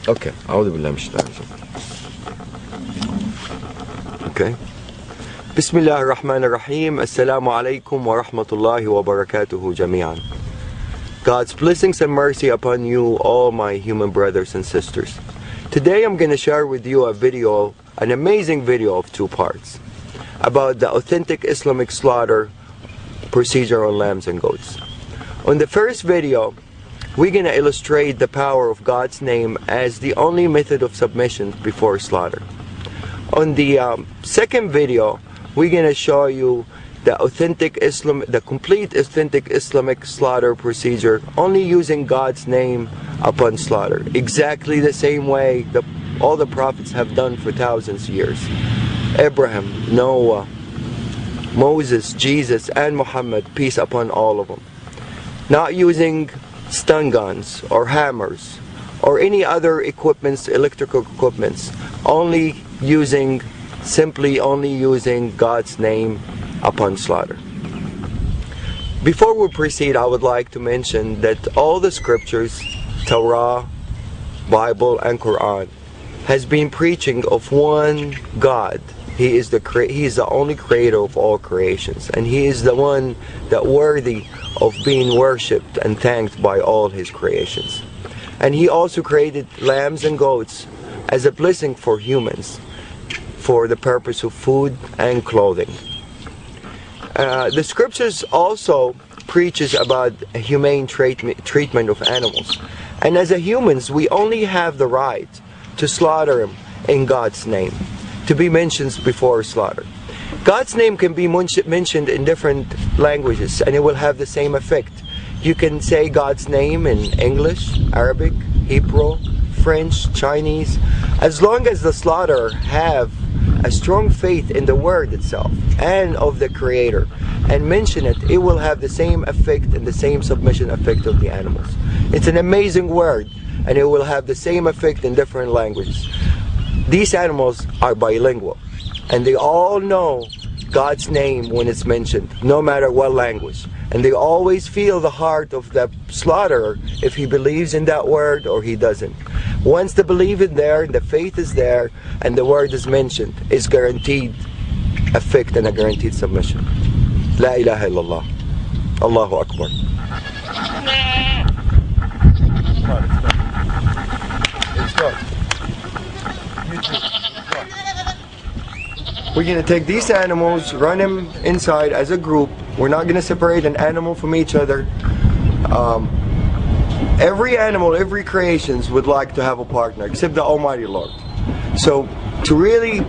Okay. أعوذ بالله من الشيطان الرجيم. Okay. بسم الله الرحمن الرحيم. السلام عليكم ورحمة الله وبركاته جميعا. God's blessings and mercy upon you, all my human brothers and sisters. Today I'm going to share with you a video, an amazing video of 2 parts, about the authentic Islamic slaughter procedure on lambs and goats. On the first video, we're going to illustrate the power of God's name as the only method of submission before slaughter. On the second video, we're going to show you the complete authentic Islamic slaughter procedure, only using God's name upon slaughter, exactly the same way all the prophets have done for thousands of years. Abraham, Noah, Moses, Jesus, and Muhammad, peace upon all of them. Not using stun guns or hammers or any other equipments, electrical equipments, simply only using God's name upon slaughter. Before we proceed, I would like to mention that all the scriptures, Torah, Bible, and Quran, has been preaching of one God. He is the only creator of all creations, and He is the one that worthy of being worshipped and thanked by all His creations. And He also created lambs and goats as a blessing for humans, for the purpose of food and clothing. The scriptures also preaches about a humane treatment of animals, and as humans we only have the right to slaughter them in God's name, to be mentioned before slaughter. God's name can be mentioned in different languages and it will have the same effect. You can say God's name in English, Arabic, Hebrew, French, Chinese. As long as the slaughterer have a strong faith in the word itself and of the Creator and mention it, it will have the same effect and the same submission effect of the animals. It's an amazing word and it will have the same effect in different languages. These animals are bilingual and they all know God's name when it's mentioned, no matter what language. And they always feel the heart of the slaughterer if he believes in that word or he doesn't. Once the belief is there, the faith is there, and the word is mentioned, it's guaranteed effect and a guaranteed submission. La ilaha illallah. Allahu Akbar. Let's go. We're going to take these animals, run them inside as a group. We're not going to separate an animal from each other. Every animal, every creation would like to have a partner, except the Almighty Lord. So to really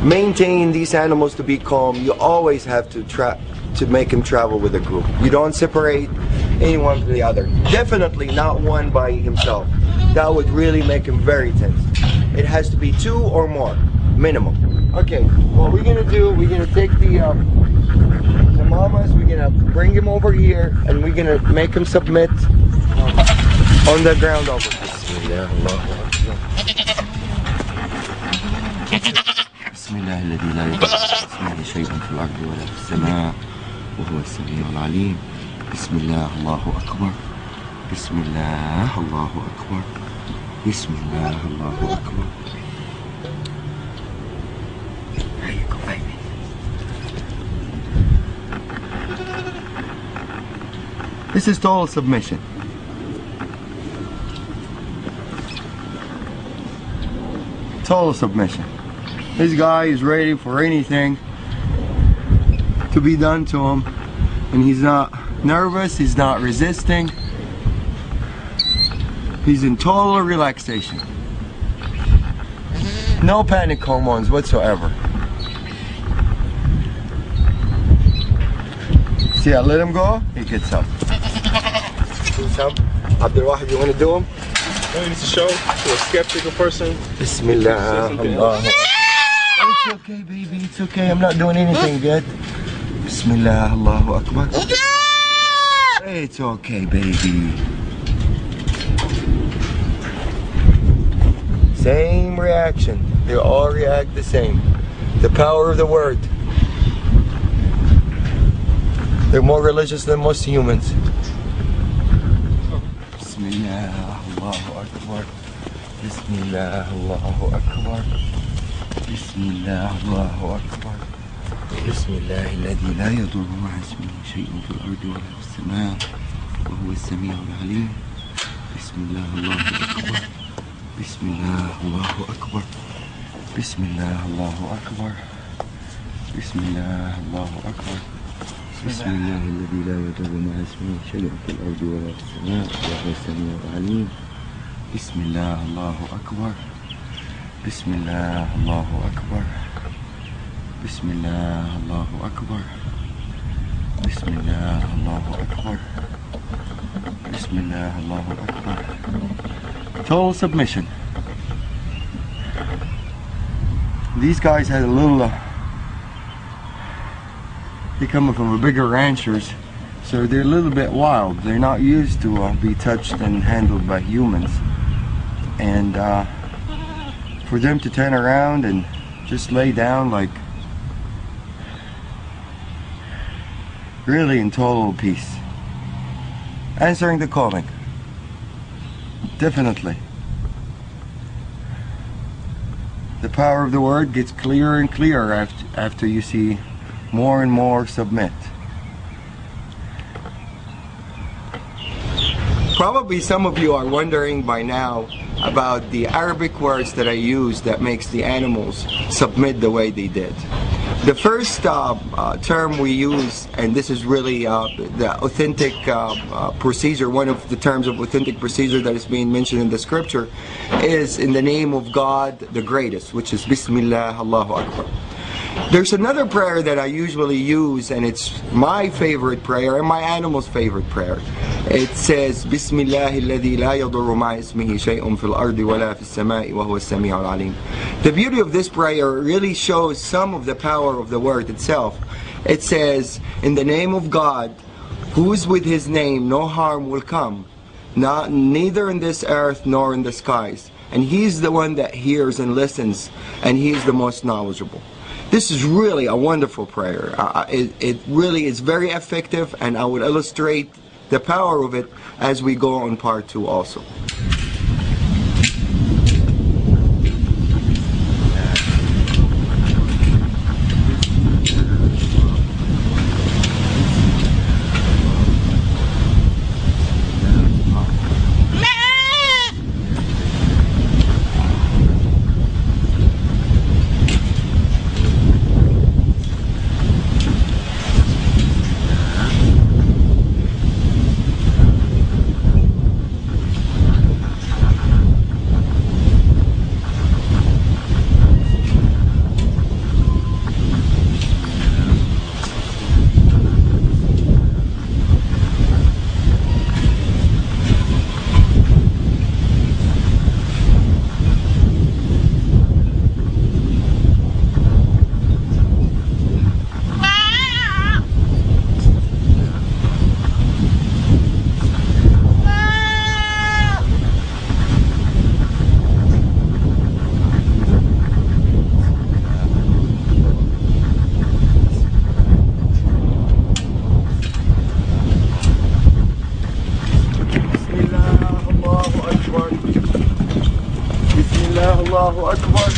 maintain these animals to be calm, you always have to make them travel with a group. You don't separate anyone from the other. Definitely not one by himself. That would really make him very tense. It has to be 2 or more, minimum. Okay, what we're gonna do, we're gonna take the mamas, we're gonna bring him over here, and we're gonna make him submit on the ground over here. بسم الله الذي لا يضر اسمه شيء في الأرض ولا في السماء وهو السميع العليم. بسم الله الله أكبر. بسم الله الله أكبر. بسم الله الله أكبر. This is total submission. Total submission. This guy is ready for anything to be done to him, and he's not nervous, he's not resisting. He's in total relaxation. No panic hormones whatsoever. See, I let him go, he gets up. Abdul Wahid, you want to do him? No, you need to show to a skeptical person. Bismillah. It's okay, baby, it's okay. I'm not doing anything yet. Bismillah, Allahu Akbar. It's okay, baby. Same reaction. They all react the same. The power of the word. They're more religious than most humans. Bismillah, Allahu Akbar. Bismillah, Allahu Akbar. Bismillah, Allahu Akbar. Bismillah, الذي لا يضر مع اسمه شيء في الأرض ولا في السماء وهو السميع العليم. Bismillah, Allahu Akbar. Bismillah, Allahu Akbar. Bismillah, Allahu Akbar. Bismillah, Allahu Akbar. Bismillah, الذي لا يضر مع اسمه شيء في الأرض ولا في السماء وهو السميع العليم. Bismillah, Allahu Akbar. Bismillah, Allahu Akbar. Bismillah, Allahu Akbar. Bismillah, Allahu Akbar. Bismillah, Allahu Akbar. Total submission. These guys had a little, they're coming from a bigger ranchers, so they're a little bit wild. They're not used to be touched and handled by humans. And for them to turn around and just lay down like really in total peace, answering the calling, definitely. The power of the word gets clearer and clearer after you see more and more submit. Probably some of you are wondering by now about the Arabic words that I use that makes the animals submit the way they did. The first term we use, and this is really the authentic procedure, one of the terms of authentic procedure that is being mentioned in the scripture, is in the name of God the greatest, which is Bismillah, Allahu Akbar. There's another prayer that I usually use, and it's my favorite prayer and my animal's favorite prayer. It says, Bismillah alladhi la yadurru ma'a ismihi shay'un fil ardi wa la fis sama'i wa huwa as-sami'ul 'alim. The beauty of this prayer really shows some of the power of the word itself. It says, in the name of God, who's with his name no harm will come, neither in this earth nor in the skies. And he's the one that hears and listens, and he's the most knowledgeable. This is really a wonderful prayer. It really is very effective, and I would illustrate the power of it as we go on part 2 also. Allahu Akbar.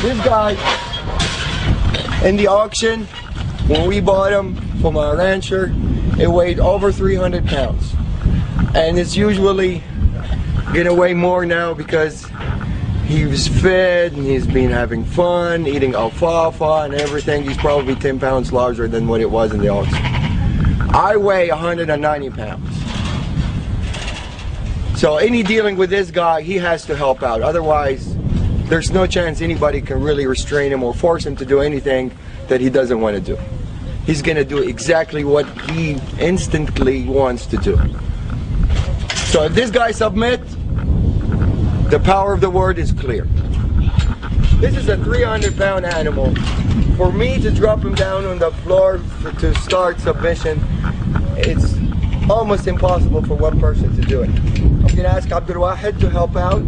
This guy in the auction, when we bought him from our rancher, it weighed over 300 pounds. And it's usually gonna weigh more now because he was fed and he's been having fun, eating alfalfa and everything. He's probably 10 pounds larger than what it was in the auction. I weigh 190 pounds. So any dealing with this guy, he has to help out. Otherwise, there's no chance anybody can really restrain him or force him to do anything that he doesn't want to do. He's going to do exactly what he instantly wants to do. So if this guy submits, the power of the word is clear. This is a 300-pound animal. For me to drop him down on the floor to start submission, it's almost impossible for one person to do it. I'm going to ask Abdul Wahid to help out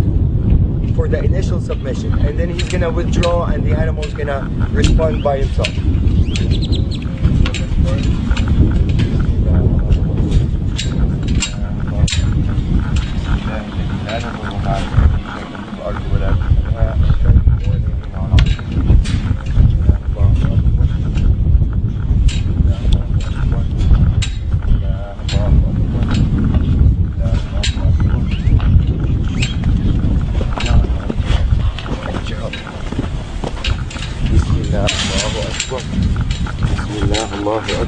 for the initial submission, and then he's going to withdraw and the animal is going to respond by himself.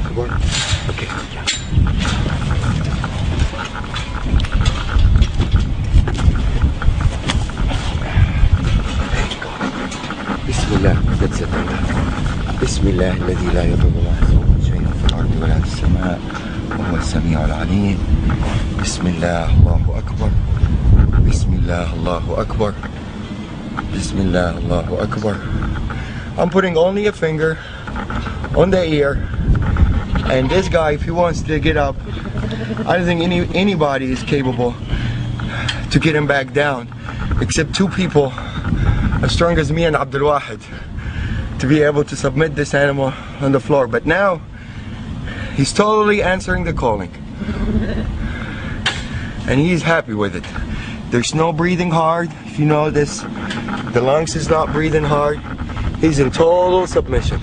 Akbar. Okay. Bismillah. That's it. Bismillah الذي لا يضر مع اسمه شيء في الأرض ولا في السماء وهو السميع العليم. بسم الله الله أكبر. بسم الله الله أكبر. بسم الله الله أكبر. I'm putting only a finger on the ear, and this guy, if he wants to get up, I don't think anybody is capable to get him back down, except two people as strong as me and Abdul Wahid, to be able to submit this animal on the floor. But now he's totally answering the calling, and he's happy with it. There's no breathing hard. If you notice, the lungs is not breathing hard. He's in total submission.